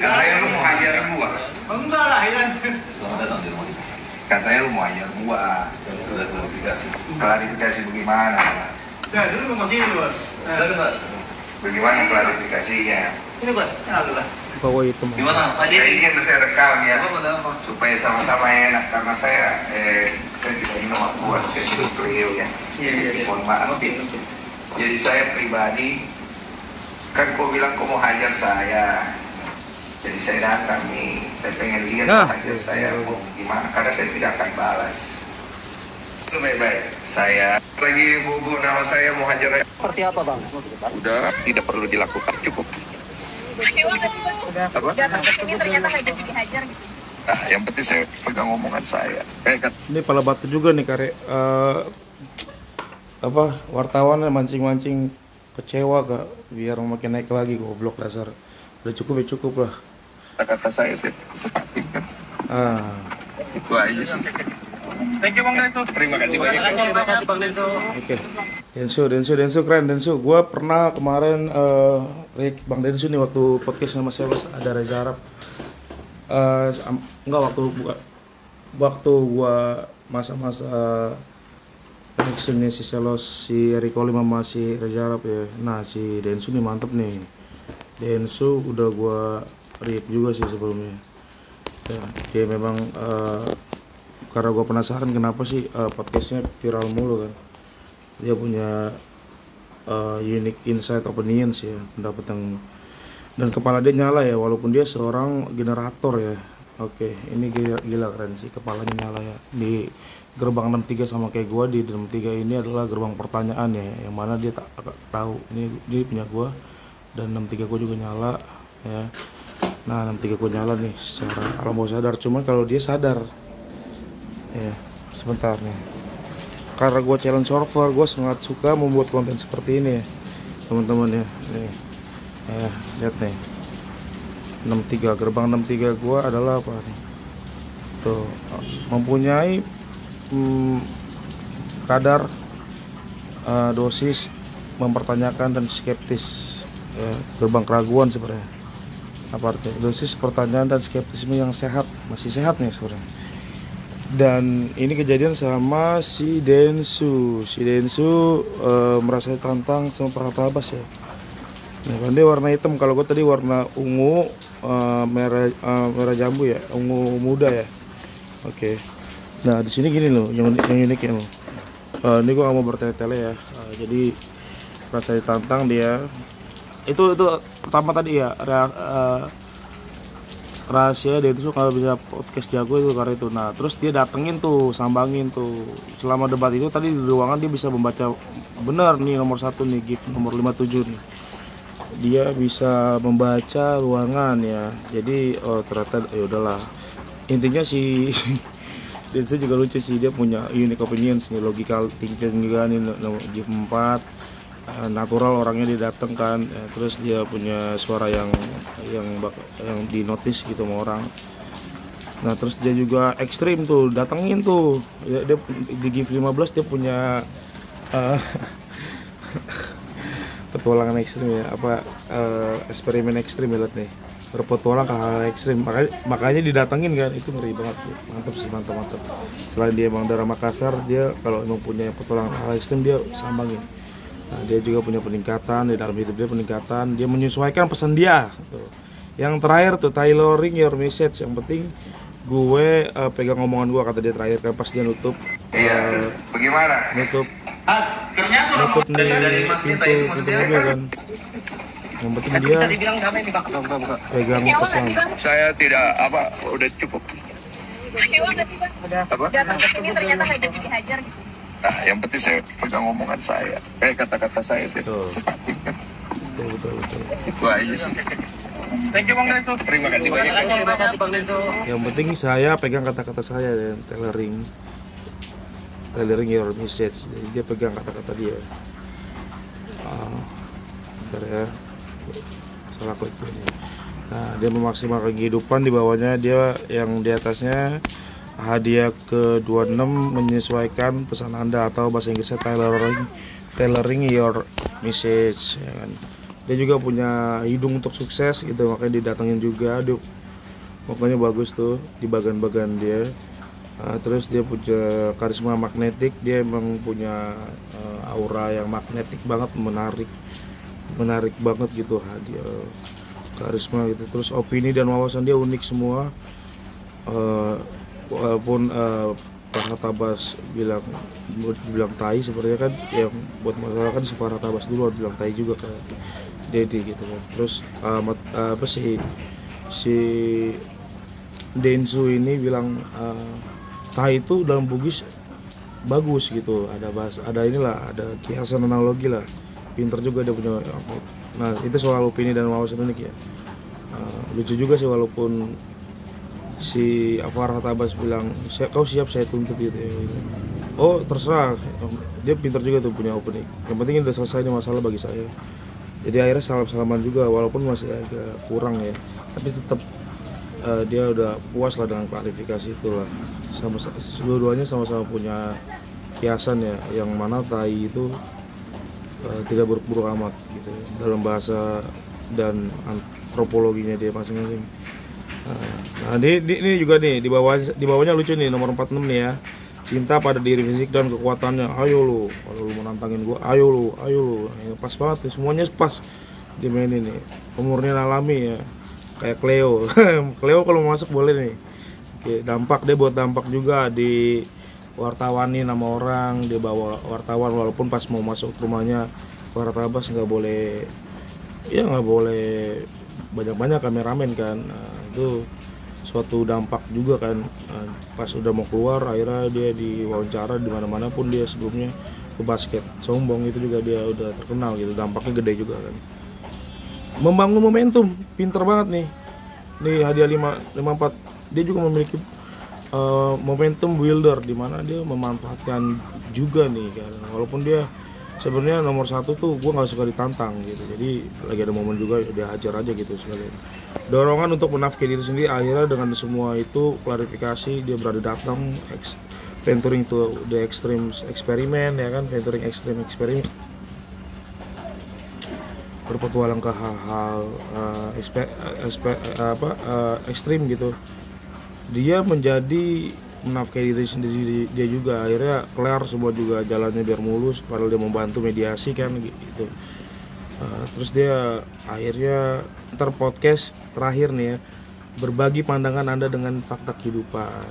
Katanya lu mau hajar gua. Enggak lah, ya. Selamat datang di rumah kita. Katanya lu mau hajar gua. Sudah klarifikasi. Klarifikasi bagaimana? Ya, dulu mau sini, Bos. Silakan, Pak. Bagaimana klarifikasinya? Ini, Bos. Kenal lah. Bawa itu mah. Gimana? Pak Saya Jadi, ingin saya rekam ya, apa ada apa? supaya sama-sama enak karena saya tidak minum akuan, saya hidup beliau ya. Iya. Mohon maaf. Jadi saya pribadi kan kau bilang kau mau hajar saya. Jadi saya datang nih, saya pengen lihat hajar saya mau gimana, karena saya tidak akan balas. Itu baik-baik. Saya lagi bubu nama saya mau hajar. Seperti apa, Bang? Udah, tidak perlu dilakukan, cukup. Apa? Datang ke sini ternyata nggak jadi dihajar gitu. Nah, yang penting saya pegang omongan saya. Ini pala batu juga nih kare. Wartawan mancing-mancing kecewa kak, biar makin naik lagi goblok dasar. Udah cukup ya cukup lah. Kata-kata saya perhatikan. Itu aja sih. Thank you, Bang Densu. Terima kasih banyak. Terima kasih, Bang Densu. Oke. Densu keren Densu. Gua pernah kemarin Bang Densu nih waktu podcast sama saya ada Reza Arab. Enggak waktu gua masa-masa si Selos, si Eriko Lim sama si Reza Arab ya. Nah si Densu nih mantep nih. Densu udah gua react juga sih sebelumnya. Ya, dia memang karena gue penasaran kenapa sih podcastnya viral mulu kan. Dia punya unique insight opinions ya, pendapat yang, dan kepala dia nyala ya, walaupun dia seorang generator ya. Oke, ini gila keren sih, kepalanya nyala ya. Di gerbang 63 sama kayak gue, di 63 ini adalah gerbang pertanyaan ya, yang mana dia tak tahu ini dia punya gue, dan 63 gue juga nyala ya. Nah 63 gue nyala nih secara alam bawah sadar, cuman kalau dia sadar ya, sebentar nih, karena gue challenge server, gue sangat suka membuat konten seperti ini ya teman-teman ya. Nih ya, lihat nih 63, gerbang 63 gue adalah apa nih tuh, mempunyai kadar dosis mempertanyakan dan skeptis ya, gerbang keraguan sebenarnya. Apa artinya? Dosis pertanyaan dan skeptisme yang sehat, masih sehat nih sebenarnya. Dan ini kejadian sama si Densu. Si Densu merasa tantang sama Pratabas ya. Nah, kan dia warna hitam, kalau gue tadi warna ungu, merah jambu ya, ungu muda ya. Oke. Nah di sini gini loh, yang unik ya loh. Ini gue gak mau bertele-tele ya. Jadi merasa ditantang dia. Itu pertama tadi ya, rahasia dia itu kalau bisa podcast jago itu karena itu. Nah terus dia datengin tuh, sambangin tuh selama debat itu. Tadi di ruangan dia bisa membaca benar nih nomor 1 nih, gift nomor 57 nih, dia bisa membaca ruangan ya. Jadi ternyata ya udahlah, intinya si Densu juga lucu sih, dia punya unique opinions nih, logical thinking juga nih, gift 4 natural orangnya, dia dateng kan ya, terus dia punya suara yang di notice gitu sama orang. Nah terus dia juga ekstrim tuh, datengin tuh dia di gift 15 dia punya petualangan ekstrim ya, eksperimen ekstrim ya, lihat nih, berpetualang ke hal ekstrim, makanya didatengin kan. Itu ngeri banget tuh, mantap sih, mantap. Selain dia emang dari Makassar, dia kalau emang punya petualangan hal ekstrim dia sambangin. Nah, dia juga punya peningkatan di dalam hidup dia, peningkatan dia menyesuaikan pesan dia tuh. Yang terakhir tuh tailoring your message, yang penting gue pegang omongan gue, kata dia terakhir kan pas dia nutup. Iya, bagaimana? Ternyata Nutup nih pintu mobil kan. Yang penting dia pegang pesan. Saya tidak udah cukup. Kecewa nggak sih, Bang? Apa? Datang ke sini ternyata nggak jadi dihajar gitu. Nah, yang penting saya pegang omongan saya. Kata-kata saya perhatikan. Betul. Itu aja sih. Thank you, Bang Densu. Terima kasih banyak. Terima kasih, Bang Densu. Yang penting saya pegang kata-kata saya dan tailoring your message. Jadi dia pegang kata-kata dia. Bentar ya, salah klik ini. Nah dia memaksimalkan kehidupan, di bawahnya dia yang di atasnya hadiah ke-26 menyesuaikan pesan Anda, atau bahasa Inggrisnya tailoring your message ya kan. dia juga punya hidung untuk sukses gitu, makanya didatengin juga. Dia pokoknya bagus tuh di bagan-bagan dia. Terus dia punya karisma magnetik, dia emang punya aura yang magnetik banget, menarik banget gitu, dia karisma gitu. Terus opini dan wawasan dia unik semua. Walaupun Farhad Abbas bilang tai, sebenarnya kan yang buat masalah kan si Farhad Abbas dulu bilang tai juga ke Dedi gitu kan. Terus si Densu ini bilang tai itu dalam Bugis bagus gitu, ada kiasan analogi lah, pinter juga dia punya. Nah itu soal opini dan wawasan unik ya. Lucu juga sih, walaupun si Farhad Abbas bilang kau siap saya tuntut gitu ya. Oh terserah, dia pinter juga tuh punya opening. Yang penting udah selesai nih masalah bagi saya. Jadi akhirnya salam-salaman juga, walaupun masih agak kurang ya, tapi tetap dia udah puas lah dengan klarifikasi itulah. Dua-duanya sama-sama punya kiasan ya, yang mana tai itu tidak buruk-buruk amat gitu dalam bahasa dan antropologinya dia masing-masing. Nah ini juga nih di bawahnya lucu nih, nomor 46 nih ya. Cinta pada diri fisik dan kekuatannya. Ayo lu, kalau lu mau nantangin gua, ayo lu. Nah, pas banget nih, semuanya pas dimainin nih. Pemurnian alami ya, kayak Cleo. Cleo kalau mau masuk boleh nih. Oke, dia buat dampak juga di wartawanin sama orang, dia bawa wartawan, walaupun pas mau masuk rumahnya Farhad Abbas nggak boleh banyak-banyak kameramen kan. Nah, itu suatu dampak juga kan. Pas udah mau keluar akhirnya dia diwawancara di mana-mana pun dia sebelumnya ke basket sombong, itu juga dia udah terkenal gitu, dampaknya gede juga kan. Membangun momentum, pinter banget nih hadiah 54. Dia juga memiliki momentum builder, di mana dia memanfaatkan juga nih kan. Walaupun dia sebenarnya nomor 1 tuh gue nggak suka ditantang gitu, jadi lagi ada momen juga dia hajar aja gitu sebagai dorongan untuk menafkahi diri sendiri. Akhirnya dengan semua itu klarifikasi, dia berani datang venturing to the extreme eksperimen ya kan, venturing extreme eksperimen, berpetualang ke hal-hal ekstrim gitu. Dia menjadi menafkahi diri sendiri dia juga, akhirnya kelar semua juga jalannya biar mulus, padahal dia membantu mediasi kan gitu. Terus dia akhirnya podcast terakhir nih ya, berbagi pandangan Anda dengan fakta kehidupan,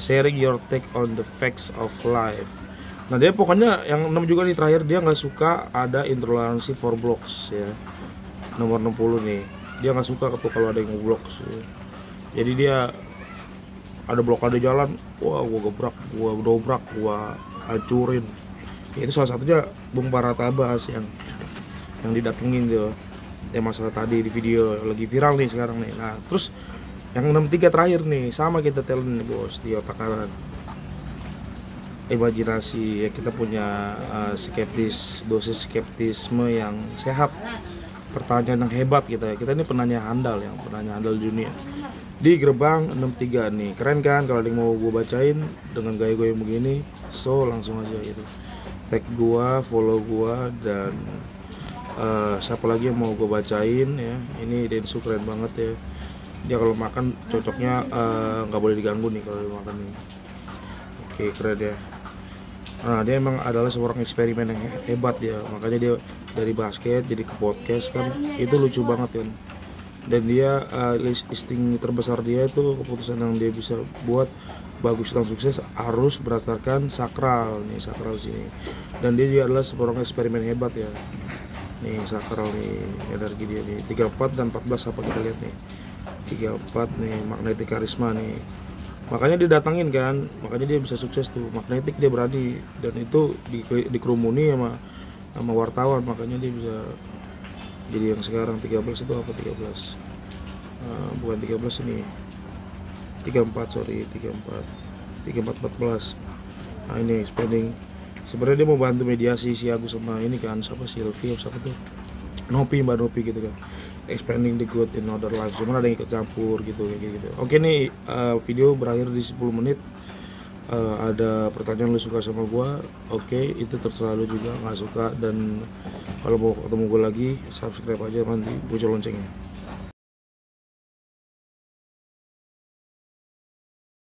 sharing your take on the facts of life. Nah dia pokoknya yang 6 juga nih terakhir, dia nggak suka ada intoleransi for blocks ya, nomor 60 nih, dia nggak suka kalau ada yang nge-blocks ya. Jadi dia ada blokade jalan, wah gua gebrak, gua dobrak, gua hancurin. Ya, itu salah satunya Bung Farhad Abbas yang didatengin tuh. Masalah tadi di video lagi viral nih sekarang nih. Nah, terus yang 63 terakhir nih, sama kita talent nih bos, di otak kanan. Imajinasi ya, kita punya dosis skeptisme yang sehat. Pertanyaan yang hebat kita ya. Kita ini penanya handal di dunia. Di gerbang 63 nih, keren kan kalau ada yang mau gue bacain dengan gaya gue yang begini, so langsung aja gitu, tag gue, follow gue, dan siapa lagi yang mau gue bacain ya. Ini Densu keren banget ya, dia kalau makan cocoknya nggak boleh diganggu nih kalau dia makan nih. Oke, keren ya. Nah dia emang adalah seorang eksperimen yang hebat ya, makanya dia dari basket jadi ke podcast kan, itu lucu banget kan. Dan dia listing terbesar dia itu, keputusan yang dia bisa buat bagus dan sukses harus berdasarkan sakral sini. Dan dia juga adalah seorang eksperimen hebat ya. Nih sakral nih energi dia nih, 34 dan 14 apa kita lihat nih. 34 nih magnetik karisma nih. Makanya dia datangin kan, makanya dia bisa sukses tuh, magnetik dia berani, dan itu dikerumuni sama wartawan, makanya dia bisa jadi yang sekarang. 13 itu apa 13? Bukan 13 ini, 34 sorry, 34 14. Nah ini expanding, sebenarnya dia mau bantu mediasi si Agus sama ini kan, siapa Sylvia siapa tuh, Mbak Nopi gitu kan, expanding the good in other lives, cuman ada yang ikut campur gitu kayak gitu. Oke nih video berakhir di 10 menit. ada pertanyaan lu suka sama gua, oke, itu terserah lu juga. Nggak suka dan kalau mau ketemu gua lagi, subscribe aja, nanti muncul loncengnya.